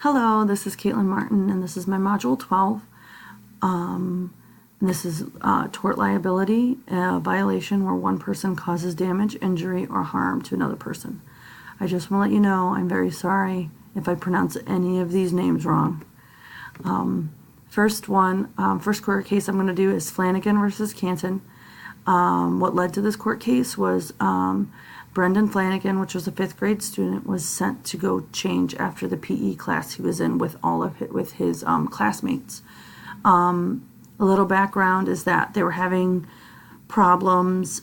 Hello, this is Caitlin Martin, and this is my Module 12. This is tort liability, a violation where one person causes damage, injury, or harm to another person. I just want to let you know I'm very sorry if I pronounce any of these names wrong. First court case I'm going to do is Flanagan versus Canton. What led to this court case was Brendan Flanagan, which was a 5th grade student, was sent to go change after the PE class he was in with his classmates. A little background is that they were having problems.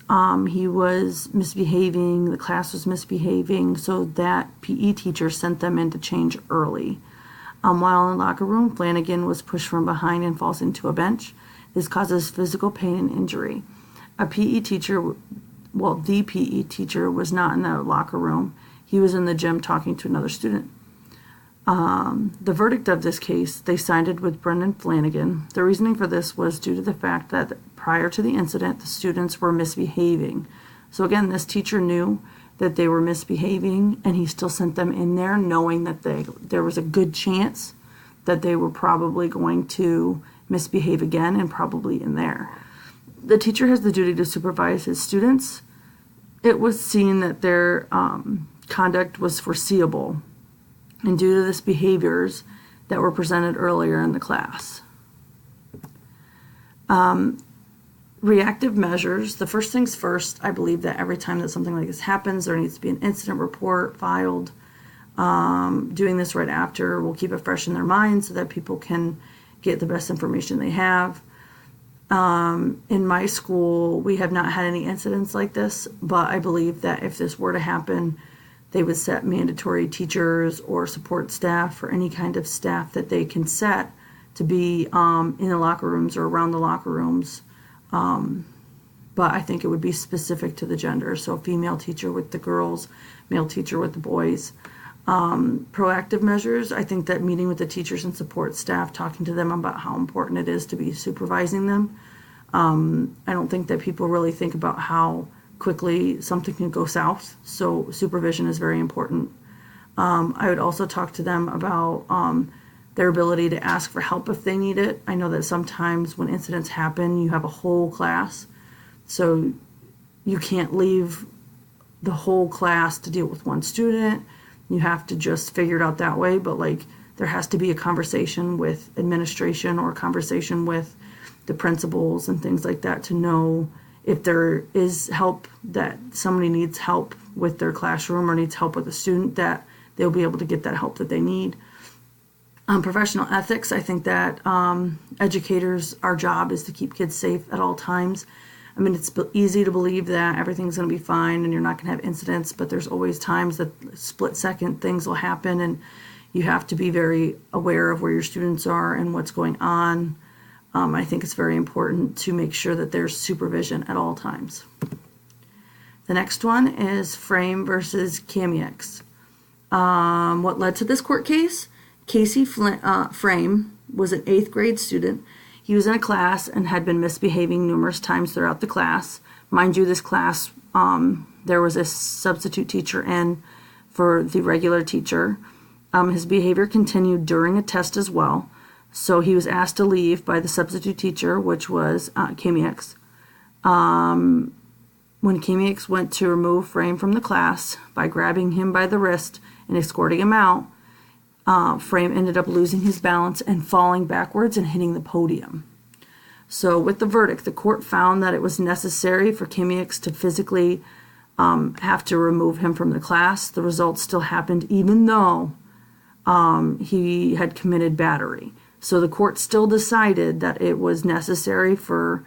He was misbehaving, the class was misbehaving, so that PE teacher sent them in to change early. While in the locker room, Flanagan was pushed from behind and falls into a bench. This causes physical pain and injury. The PE teacher was not in the locker room. He was in the gym talking to another student. The verdict of this case, they sided with Brendan Flanagan. The reasoning for this was due to the fact that prior to the incident, the students were misbehaving. So again, this teacher knew that they were misbehaving, and he still sent them in there knowing that there was a good chance that they were probably going to misbehave again and probably in there. The teacher has the duty to supervise his students. It was seen that their conduct was foreseeable and due to this behaviors that were presented earlier in the class. Reactive measures, the first things first, I believe that every time that something like this happens, there needs to be an incident report filed. Doing this right after will keep it fresh in their minds so that people can get the best information they have. In my school, we have not had any incidents like this, but I believe that if this were to happen, they would set mandatory teachers or support staff or any kind of staff that they can set to be in the locker rooms or around the locker rooms. But I think it would be specific to the gender. So female teacher with the girls, male teacher with the boys. Proactive measures, I think that meeting with the teachers and support staff, talking to them about how important it is to be supervising them. I don't think that people really think about how quickly something can go south, so supervision is very important. I would also talk to them about their ability to ask for help if they need it. I know that sometimes when incidents happen, you have a whole class, so you can't leave the whole class to deal with one student. You have to just figure it out that way, but there has to be a conversation with administration or a conversation with the principals and things like that to know if there is help, that somebody needs help with their classroom or needs help with a student, that they'll be able to get that help that they need. Professional ethics, I think that educators, our job is to keep kids safe at all times. I mean, it's easy to believe that everything's going to be fine and you're not going to have incidents, but there's always times that split-second things will happen, and you have to be very aware of where your students are and what's going on. I think it's very important to make sure that there's supervision at all times. The next one is Frame versus Camiex. What led to this court case? Casey Frame was an 8th grade student. He was in a class and had been misbehaving numerous times throughout the class. Mind you, this class, there was a substitute teacher in for the regular teacher. His behavior continued during a test as well. So he was asked to leave by the substitute teacher, which was Camiex. When Camiex went to remove Frame from the class by grabbing him by the wrist and escorting him out, Frame ended up losing his balance and falling backwards and hitting the podium. So with the verdict, the court found that it was necessary for Camiex to physically have to remove him from the class. The result still happened even though he had committed battery. So the court still decided that it was necessary for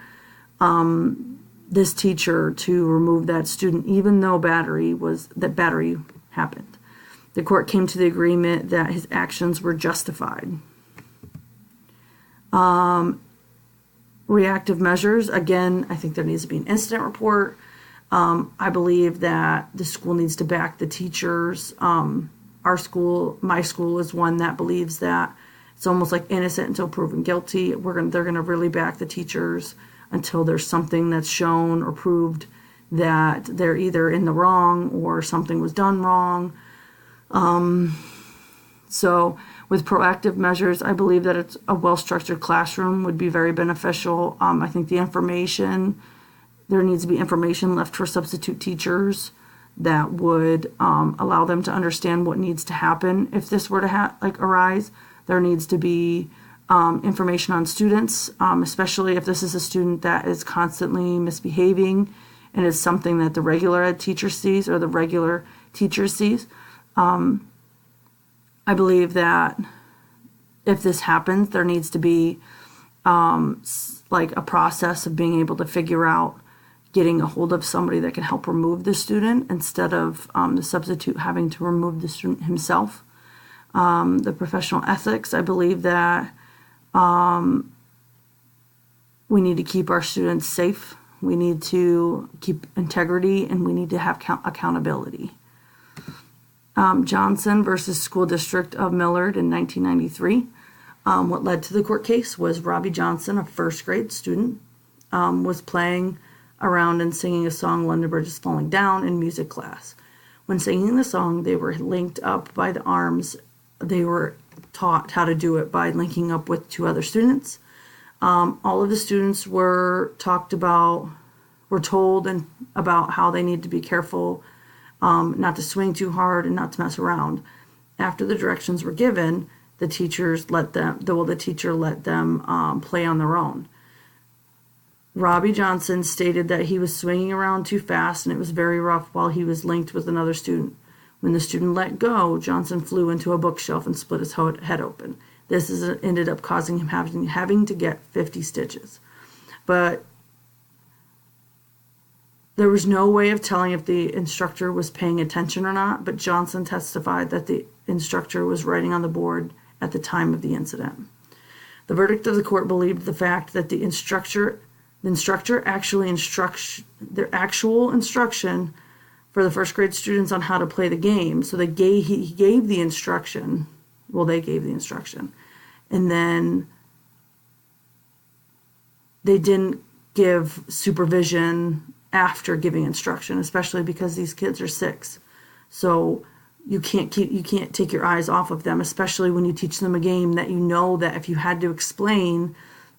this teacher to remove that student, even though battery happened. The court came to the agreement that his actions were justified. Reactive measures, again, I think there needs to be an incident report. I believe that the school needs to back the teachers. My school is one that believes that it's almost like innocent until proven guilty. They're gonna really back the teachers until there's something that's shown or proved that they're either in the wrong or something was done wrong. So with proactive measures, I believe that it's a well-structured classroom would be very beneficial. I think there needs to be information left for substitute teachers that would allow them to understand what needs to happen if this were to arise. There needs to be information on students, especially if this is a student that is constantly misbehaving and is something that the regular ed teacher sees or the regular teacher sees. I believe that if this happens, there needs to be a process of being able to figure out getting a hold of somebody that can help remove the student instead of the substitute having to remove the student himself. The professional ethics, I believe that we need to keep our students safe. We need to keep integrity, and we need to have accountability. Johnson versus School District of Millard in 1993. What led to the court case was Robbie Johnson, a first grade student, was playing around and singing a song, London Bridge is Falling Down, in music class. When singing the song, they were linked up by the arms. They were taught how to do it by linking up with two other students. All of the students were told about how they need to be careful, not to swing too hard and not to mess around. After the directions were given, the teacher let them play on their own. Robbie Johnson stated that he was swinging around too fast and it was very rough while he was linked with another student. When the student let go, Johnson flew into a bookshelf and split his head open. This ended up causing him having to get 50 stitches. But there was no way of telling if the instructor was paying attention or not, but Johnson testified that the instructor was writing on the board at the time of the incident. The verdict of the court believed the fact that the instructor actually their actual instruction for the first grade students on how to play the game. So he gave the instruction. Well, they gave the instruction. And then they didn't give supervision after giving instruction, especially because these kids are 6. So you can't take your eyes off of them, especially when you teach them a game that you know that if you had to explain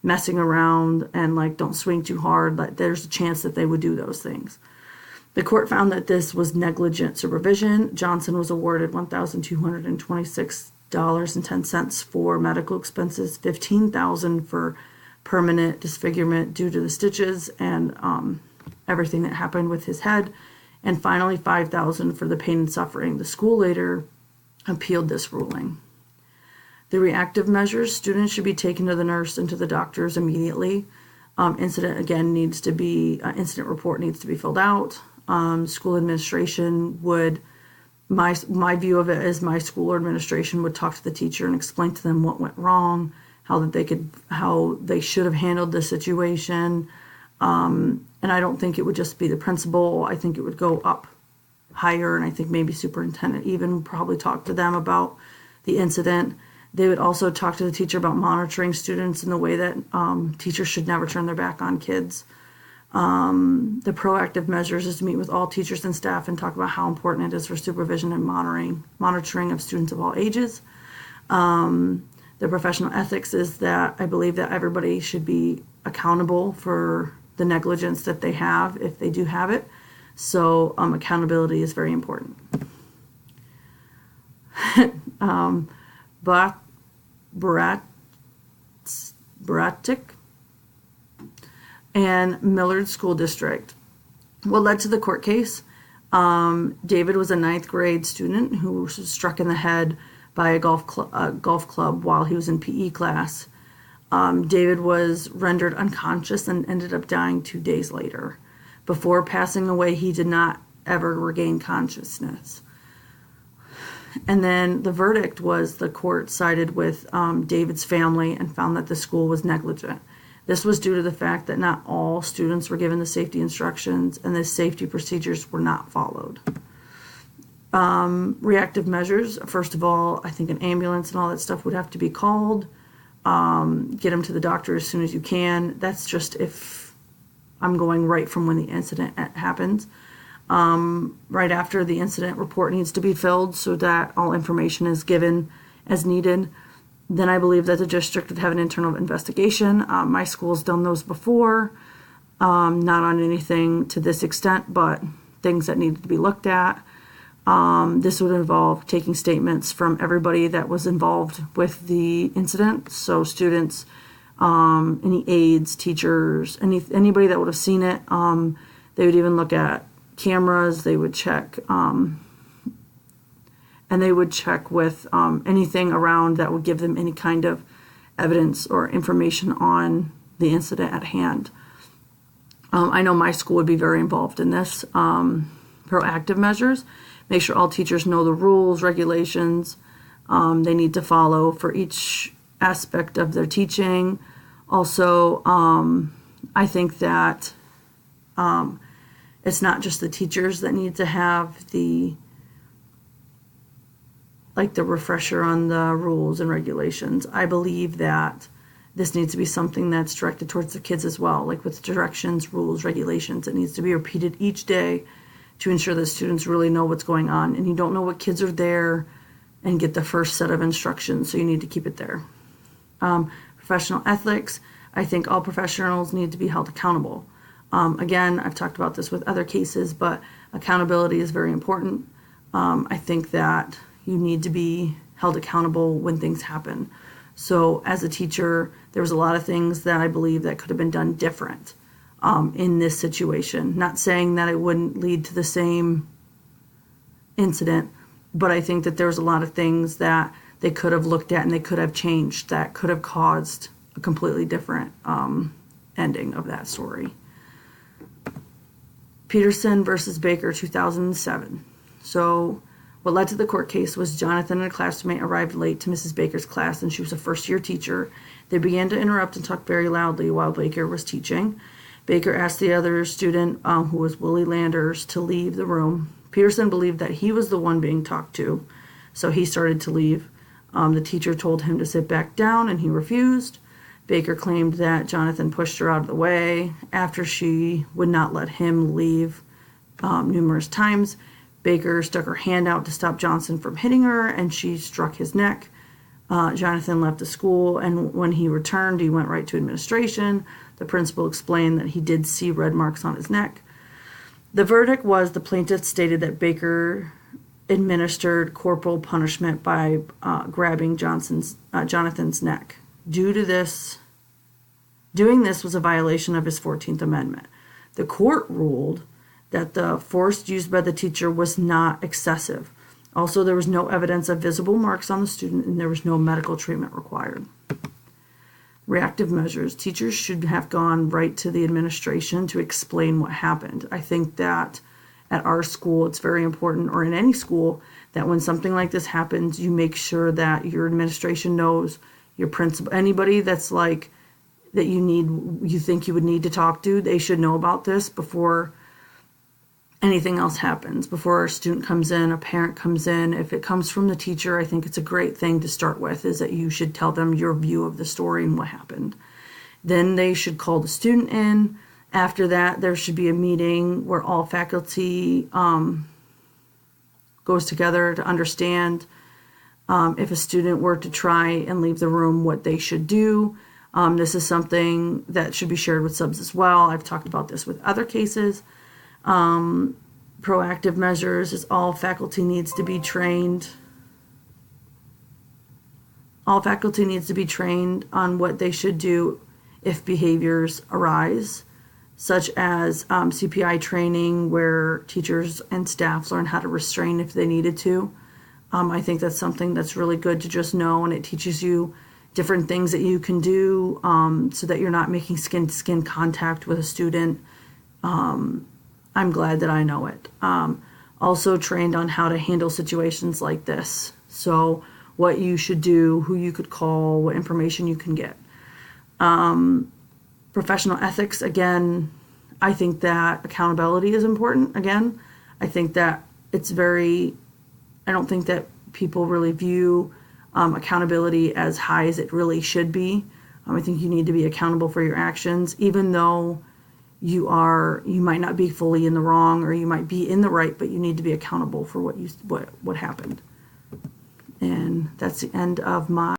messing around and don't swing too hard, there's a chance that they would do those things. The court found that this was negligent supervision. Johnson was awarded $1,226.10 for medical expenses, $15,000 for permanent disfigurement due to the stitches and everything that happened with his head, and finally $5,000 for the pain and suffering. The school later appealed this ruling. The reactive measures: students should be taken to the nurse and to the doctors immediately. Incident report needs to be filled out. School administration would, my view of it is my school administration would talk to the teacher and explain to them what went wrong, how they should have handled the situation. And I don't think it would just be the principal. I think it would go up higher, and I think maybe superintendent even probably talk to them about the incident. They would also talk to the teacher about monitoring students in the way that teachers should never turn their back on kids. The proactive measures is to meet with all teachers and staff and talk about how important it is for supervision and monitoring of students of all ages. The professional ethics is that I believe that everybody should be accountable for the negligence that they have if they do have it. So accountability is very important. Bratic and Millard School District. What led to the court case? David was a 9th grade student who was struck in the head by a golf club while he was in PE class. David was rendered unconscious and ended up dying 2 days later. Before passing away, he did not ever regain consciousness. And then the verdict was the court sided with David's family and found that the school was negligent. This was due to the fact that not all students were given the safety instructions and the safety procedures were not followed. Reactive measures, first of all, I think an ambulance and all that stuff would have to be called. Get them to the doctor as soon as you can. That's just if I'm going right from when the incident happens. Right after the incident report needs to be filled so that all information is given as needed, then I believe that the district would have an internal investigation. My school's done those before, not on anything to this extent, but things that needed to be looked at. This would involve taking statements from everybody that was involved with the incident, so students, any aides, teachers, anybody that would have seen it. They would even look at cameras. They would check, and they would check with anything around that would give them any kind of evidence or information on the incident at hand. I know my school would be very involved in this. Proactive measures, make sure all teachers know the rules, regulations they need to follow for each aspect of their teaching. Also, I think that it's not just the teachers that need to have the refresher on the rules and regulations. I believe that this needs to be something that's directed towards the kids as well, like with directions, rules, regulations. It needs to be repeated each day to ensure that students really know what's going on. And you don't know what kids are there and get the first set of instructions, so you need to keep it there. Professional ethics, I think all professionals need to be held accountable. Again, I've talked about this with other cases, but accountability is very important. I think that you need to be held accountable when things happen. So as a teacher, there was a lot of things that I believe that could have been done different in this situation. Not saying that it wouldn't lead to the same incident, but I think that there was a lot of things that they could have looked at and they could have changed that could have caused a completely different ending of that story. Peterson versus Baker, 2007. So what led to the court case was Jonathan and a classmate arrived late to Mrs. Baker's class, and she was a first-year teacher. They began to interrupt and talk very loudly while Baker was teaching. Baker asked the other student, who was Willie Landers, to leave the room. Peterson believed that he was the one being talked to, so he started to leave. The teacher told him to sit back down, and he refused. Baker claimed that Jonathan pushed her out of the way after she would not let him leave numerous times. Baker stuck her hand out to stop Johnson from hitting her, and she struck his neck. Jonathan left the school, and when he returned, he went right to administration. The principal explained that he did see red marks on his neck. The verdict was the plaintiff stated that Baker administered corporal punishment by grabbing Jonathan's neck. Doing this was a violation of his 14th Amendment. The court ruled that the force used by the teacher was not excessive. Also, there was no evidence of visible marks on the student, and there was no medical treatment required. Reactive measures. Teachers should have gone right to the administration to explain what happened. I think that at our school, it's very important, or in any school, that when something like this happens, you make sure that your administration knows, your principal, anybody that's like, that you think you would need to talk to, they should know about this before anything else happens, before a student comes in, a parent comes in. If it comes from the teacher, I think it's a great thing to start with, is that you should tell them your view of the story and what happened. Then they should call the student in. After that, there should be a meeting where all faculty goes together to understand if a student were to try and leave the room, what they should do. This is something that should be shared with subs as well. I've talked about this with other cases. Proactive measures is all faculty needs to be trained. All faculty needs to be trained on what they should do if behaviors arise, such as CPI training, where teachers and staff learn how to restrain if they needed to. I think that's something that's really good to just know, and it teaches you different things that you can do so that you're not making skin-to-skin contact with a student. I'm glad that I know it. Also trained on how to handle situations like this. So what you should do, who you could call, what information you can get. Professional ethics, again, I think that accountability is important. Again, I think that I don't think that people really view accountability as high as it really should be. I think you need to be accountable for your actions, even though you might not be fully in the wrong, or you might be in the right, but you need to be accountable for what happened. And that's the end of my